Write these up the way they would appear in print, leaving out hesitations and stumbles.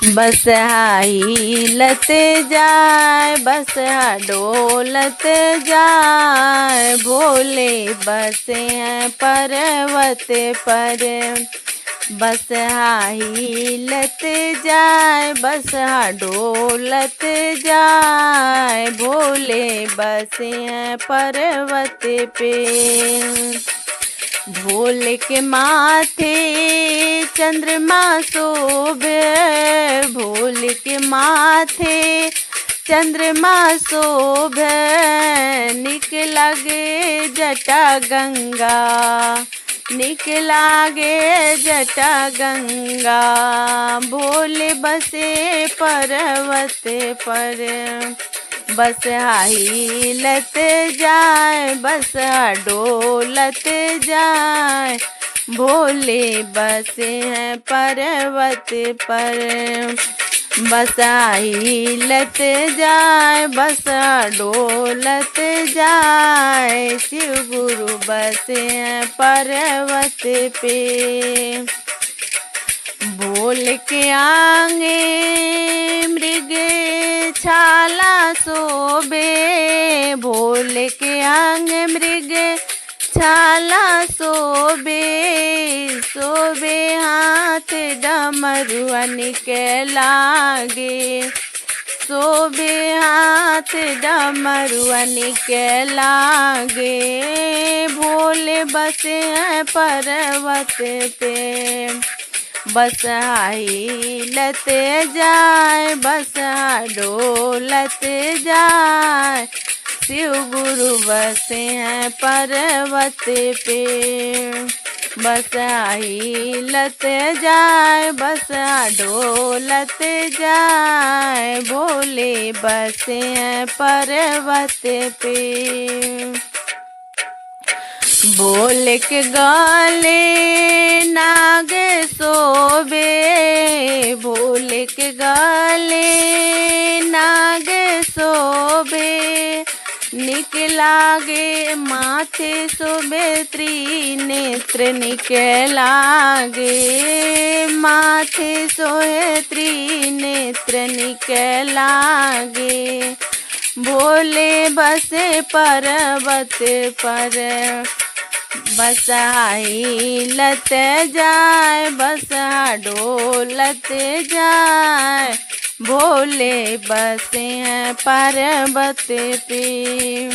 बसहा हिलत जाए, बसहा डोलत जाए, भोले बसे हैं पर्वत पर। बसहा हिलत जाए, बसहा डोलत जाए, भोले बसे हैं पर्वत पे। भोले के माथे चंद्रमा शोभे, भोले के माथे चंद्रमा शोभे, निक लागे जटा गंगा, निक लागे जटा गंगा, भोले बसे पर्वत पर। बसहा हिलत जाए, बसहा डोलत जाए, भोले बसे हैं पर्वत पर। बसहा हिलत जाए, बसहा डोलत जाए, शिव गुरु बसे हैं पर्वत पे। भोले के आंगे मृग छाला शोभे, भोले के आंगे मृग छाला शोभे, शोभे हाथ डमरुअन के लागे, शोभे हाथ डमरुअन के लागे, भोले बसे हैं पर्वत पे। बसहा हिलत जाए, बसहा डोलत जाए, शिव गुरु बसे हैं पर्वत पे। बसहा हिलत जाए, बसहा डोलत जाए, भोले बसे हैं पर्वत पे। भोले के गले नाग शोभे, भोले के गले नाग शोभे, निक लागे माथे शोभे त्रिनेत्र, निक लागे माथे सोहे त्रिनेत्र, निक लागे, भोले बसे पर्वत पर। बसहा हिलत जाए, बसहा डोलत जाए, भोले बसे हैं पर्वत पे।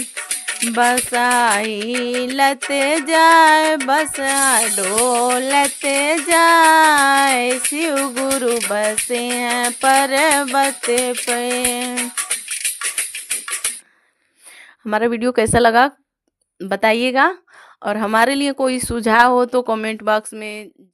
बसहा हिलत जाए, बसहा डोलत जाए, शिव गुरु बसे हैं पर्वत पे। हमारा वीडियो कैसा लगा बताइएगा, और हमारे लिए कोई सुझाव हो तो कमेंट बॉक्स में